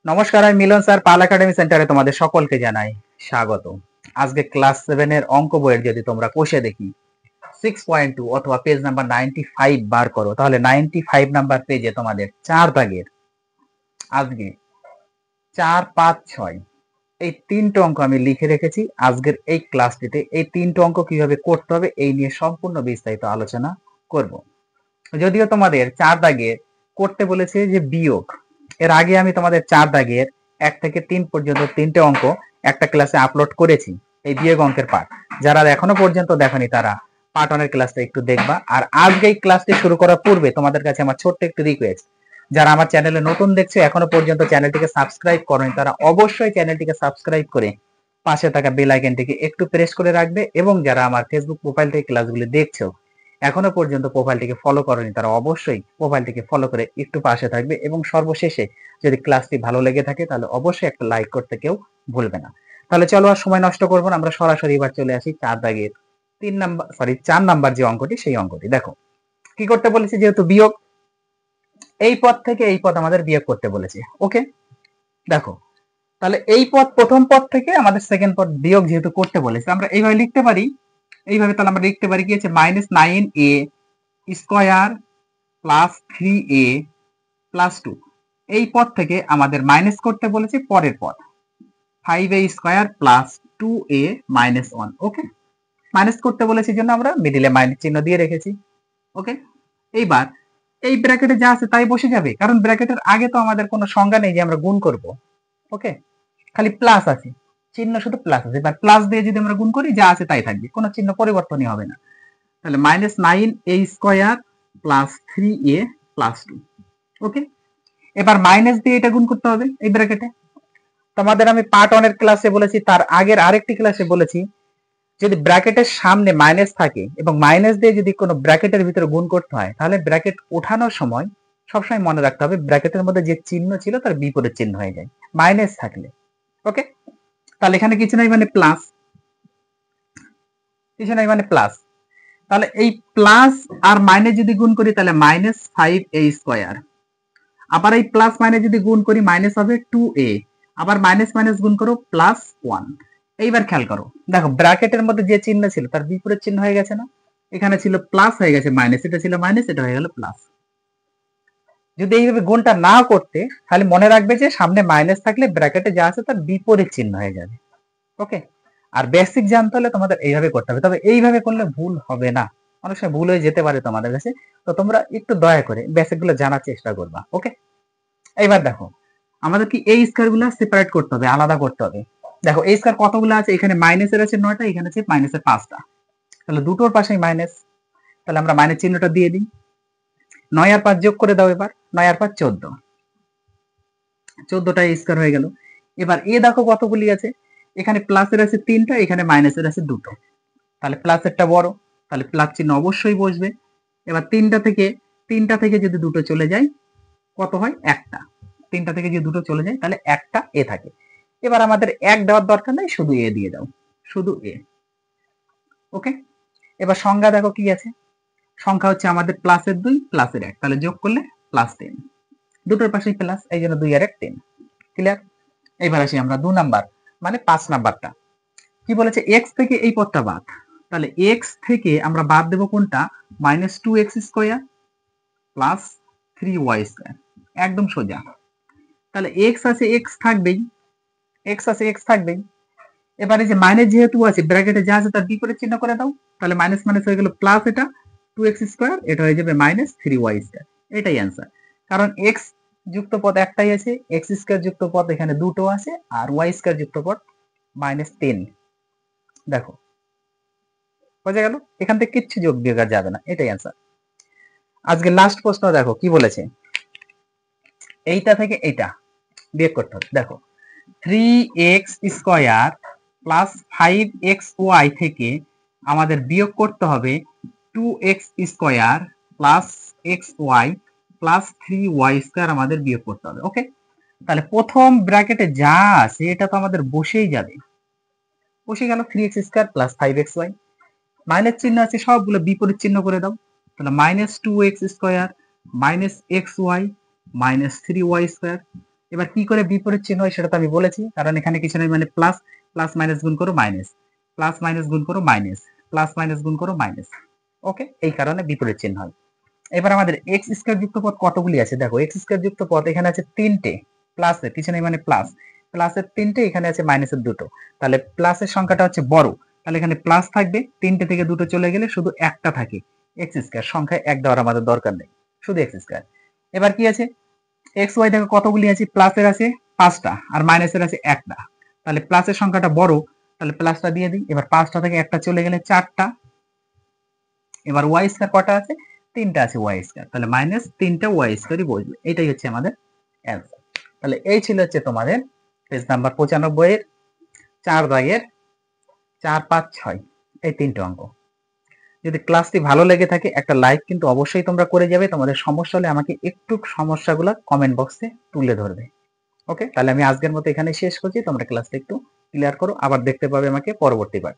নমস্কার, আমি মিলন স্যার, পাল একাডেমি সেন্টারে তোমাদের সকলকে জানাই স্বাগত। আজকে ক্লাস 7 এর অঙ্ক বইয়ের যদি তোমরা কষে দেখি 6.2 অথবা পেজ নাম্বার 95 বার করো, তাহলে 95 নাম্বার পেজে তোমাদের 4 দাগের আজকে 4, 5, 6 এই তিনটে অঙ্ক আমি লিখে রেখেছি। আজকের এই ক্লাসটিতে এই তিনটে অঙ্ক কিভাবে করতে হবে এই নিয়ে সম্পূর্ণ বিস্তারিত আলোচনা করব। যদিও তোমাদের 4 দাগের করতে বলেছে যে বিয়োগ, এর আগে আমি তোমাদের 4 দাগের 1 থেকে 3 পর্যন্ত তিনটে অঙ্ক একটা ক্লাসে আপলোড করেছি, এই বিয়োগ অঙ্কের পার্ট। যারা এখনো পর্যন্ত দেখনি তারা পার্ট 1 এর ক্লাসটা একটু দেখবা। আর আজকে এই ক্লাসটি শুরু করার পূর্বে তোমাদের কাছে আমার ছোট্ট একটু রিকোয়েস্ট, যারা আমার চ্যানেলে নতুন দেখছো, এখনো পর্যন্ত চ্যানেলটিকে সাবস্ক্রাইব করোনি, তারা অবশ্যই চ্যানেলটিকে সাবস্ক্রাইব করে পাশে থাকা বেল আইকনটিকে একটু প্রেস করে রাখবে। এবং যারা আমার ফেসবুক প্রোফাইল থেকে ক্লাসগুলি দেখছো, এখনো পর্যন্ত প্রোফাইলটিকে ফলো করনি, তারা অবশ্যই প্রোফাইলটিকে ফলো করে একটু পাশে থাকবে। এবং সর্বশেষে যদি ক্লাসটি ভালো লেগে থাকে তাহলে অবশ্যই একটা লাইক করতে কেউ ভুলবে না। তাহলে চলো আর সময় নষ্ট করবো না, আমরা সরাসরি এবার চলে আসি 4 দাগের 4 নাম্বার যে অঙ্কটি, সেই অঙ্কটি দেখো কি করতে বলেছে। যেহেতু বিয়োগ, এই পদ থেকে এই পদ আমাদের বিয়োগ করতে বলেছে। ওকে, দেখো তাহলে এই পদ প্রথম পদ থেকে আমাদের সেকেন্ড পদ বিয়োগ যেহেতু করতে বলেছে, আমরা এইভাবে লিখতে পারি। এইভাবে তাহলে আমরা লিখতে পারি কি আছে, -9a square plus 3a plus 2। এই পদ থেকে আমাদের মাইনাস করতে বলেছে পরের পদ 5a square plus 2a minus 1। ওকে, মাইনাস করতে বলেছে জন্য আমরা মিডিলে মাইনাস চিহ্ন দিয়ে রেখেছি। ওকে, এইবার এই ব্র্যাকেটে যা আছে তাই বসে যাবে, কারণ ব্র্যাকেটের আগে তো আমাদের কোনো সংজ্ঞা নেই যে আমরা গুণ করব। ওকে, খালি প্লাস আছে, চিহ্ন শুধু প্লাস আছে। এবার প্লাস দিয়ে যদি আমরা গুণ করি, যা আছে তাই থাকবে, কোনো চিহ্ন পরিবর্তনই হবে না। তাহলে -9a square plus 3a plus 2। ওকে, এবার মাইনাস দিয়ে এটা গুণ করতে হবে এই ব্র্যাকেটে। তোমাদের আমি পার্ট 1 এর ক্লাসে বলেছি, তার আগের আরেকটি ক্লাসে বলেছি, যদি ব্র্যাকেটের সামনে মাইনাস থাকে এবং মাইনাস দিয়ে যদি কোনো ব্র্যাকেটের ভিতরে গুণ করতে হয়, তাহলে ব্র্যাকেট ওঠানোর সময় সবসময় মনে রাখতে হবে ব্র্যাকেটের মধ্যে যে চিহ্ন ছিল তার বিপরীত চিহ্ন হয়ে যায় মাইনাস থাকলে। ওকে, তাহলে এখানে কিছু নাই মানে প্লাস, কিছু নাই মানে প্লাস। তাহলে এই প্লাস আর মাইনাস যদি গুণ করি তাহলে -5a স্কয়ার, আবার এই প্লাস মাইনাস যদি গুণ করি মাইনাস হবে 2a, আবার মাইনাস মাইনাস গুণ করো +1। এইবার খেয়াল করো, দেখো ব্র্যাকেটের মধ্যে যে চিহ্ন ছিল তার বিপরীত চিহ্ন হয়ে গেছে না, এখানে ছিল প্লাস হয়ে গেছে মাইনাস, এটা ছিল মাইনাস, এটা হয়ে গেল প্লাস। যদি এইভাবে গুণটা না করতে, তাহলে মনে রাখবে যে সামনে মাইনাস থাকলে ব্র্যাকেটে যা আছে তার বিপরীত চিহ্ন হয়ে যাবে। ওকে, আর বেসিক জানতে হলে তোমাদের এইভাবে করতে হবে, তবে এইভাবে করলে ভুল হবে না, অনেক সময় ভুল হয়ে যেতে পারে তোমাদের কাছে, তো তোমরা একটু দয়া করে বেসিক গুলো জানার চেষ্টা করবা। ওকে, এইবার দেখো আমাদের কি এই স্কয়ার গুলো সেপারেট করতে হবে, আলাদা করতে হবে। দেখো এই স্কয়ার কতগুলো আছে, এখানে মাইনাসের আছে 9টা, এখানে আছে মাইনাসের 5টা, তাহলে দুটোর পাশেই মাইনাস, তাহলে আমরা মাইনাস চিহ্নটা দিয়ে দিই। 9 আর 5 যোগ করে দাও, এবার 9 আর 5 14, 14টা স্কয়ার হয়ে গেল। এবার এ দেখো কতগুলি আছে, এখানে প্লাসের আছে 3টা, এখানে মাইনাসের আছে 2টো, তাহলে প্লাসেরটা বড়, তাহলে প্লাস চিহ্ন অবশ্যই বসবে। এবার 3টা থেকে যদি দুটো চলে যায় কত হয়, একটা। 3টা থেকে যদি দুটো চলে যায় তাহলে একটা এ থাকে। এবার আমাদের এক দেওয়ার দরকার নেই, শুধু এ দিয়ে দাও, শুধু এ। ওকে, এবার সংখ্যা দেখো কি আছে, সংখ্যা হচ্ছে আমাদের প্লাসের 2 প্লাসের 1, তাহলে যোগ করলে +10, দুটোর পাশেই প্লাস, এই জন্য 2 আর 1 10। ক্লিয়ার? এবার আসি আমরা 2 নাম্বার মানে 5 নাম্বারটা। কি বলেছে, x থেকে এই পদটা বাদ, তাহলে x থেকে আমরা বাদ দেব কোনটা, -2x square plus 3y square, একদম সোজা। তাহলে x আছে x থাকবেই, x আছে x থাকবেই। এবারে যে মাইনাস যেহেতু আছে, ব্র্যাকেটে যা আছে তার বিপরীত চিহ্ন করে দাও, তাহলে মাইনাস মাইনাস হয়ে গেল প্লাস, এটা 2x স্কয়ার, এটা হয়ে যাবে -3y স্কয়ার। এটাই অ্যান্সার, কারণ x যুক্ত পদ একটাই আছে, x স্কয়ার যুক্ত পদ এখানে দুটো আছে, আর y স্কয়ার যুক্ত পদ -10। দেখো বোঝা গেল, এখান থেকে কিচ্ছু যোগ বিয়োগ আর যাবে না, এটাই অ্যান্সার। আজকে লাস্ট প্রশ্ন দেখো কি বলেছে, এইটা থেকে এইটা বিয়োগ করতে হবে। দেখো 3x স্কয়ার প্লাস 5xy থেকে আমাদের বিয়োগ করতে হবে 2x square plus xy plus 3y square, আমাদের বিয়োগ করতে হবে। ওকে, তাহলে প্রথম ব্র্যাকেটে যা আছে এটা তো আমাদের বসেই যাবে, বসে গেল 3x square plus 5xy। Minus চিহ্ন আছে সবগুলো বিপরীত চিহ্ন করে দাও, তাহলে -2x square xy -3y square এবার কি করে বিপরীত চিহ্ন হয় সেটা তো আমি বলেছি, কারণ এখানে কিছু নেই, মানে প্লাস, প্লাস মাইনাস গুণ করো মাইনাস, প্লাস মাইনাস গুণ করো মাইনাস, প্লাস মাইনাস গুণ করো মাইনাস। ওকে, এই কারণে বিপরীত চিহ্ন হয়। এবার আমাদের এক্স স্কয়ার যুক্ত পদ কতগুলি আছে দেখো, এক্স স্কয়ার যুক্ত পদ এখানে আছে 3টে, প্লাসের কিছু নেই মানে প্লাস, প্লাসের 3টে, এখানে আছে মাইনাসের 2টো, তাহলে প্লাসের সংখ্যাটা হচ্ছে বড়, তাহলে এখানে প্লাস থাকবে, 3টে থেকে 2টো চলে গেলে শুধু একটা থাকে, এক্স স্কয়ার, সংখ্যায় এক দেওয়ার আমাদের দরকার নেই, শুধু এক্স স্কয়ার। এবার কি আছে, এক্স ওয়াই দেখো কতগুলি আছে, প্লাসের আছে 5টা আর মাইনাসের আছে একটা, তাহলে প্লাসের সংখ্যাটা বড়, তাহলে প্লাসটা দিয়ে দিই। এবার 5টা থেকে একটা চলে গেলে 4টা। এবার ওয়াই স্কয়ার কটা আছে, 3টা আছে ওয়াই স্কয়ার, তাহলে মাইনাস 3টা ওয়াই স্কয়ারই বসবে, এটাই হচ্ছে আমাদের অ্যান্সার। তাহলে এই ছিল হচ্ছে তোমাদের পেজ নাম্বার 95 এর 4 দাগের 4, 5, 6 এই 3টে অঙ্ক। যদি ক্লাসটি ভালো লেগে থাকে একটা লাইক কিন্তু অবশ্যই তোমরা করে যাবে, তোমাদের সমস্যা হলে আমাকে একটু সমস্যাগুলো কমেন্ট বক্সে তুলে ধরবে। ওকে, তাহলে আমি আজকের মতো এখানে শেষ করছি, তোমরা ক্লাসটা একটু ক্লিয়ার করো, আবার দেখতে পাবে আমাকে পরবর্তী পার্ট।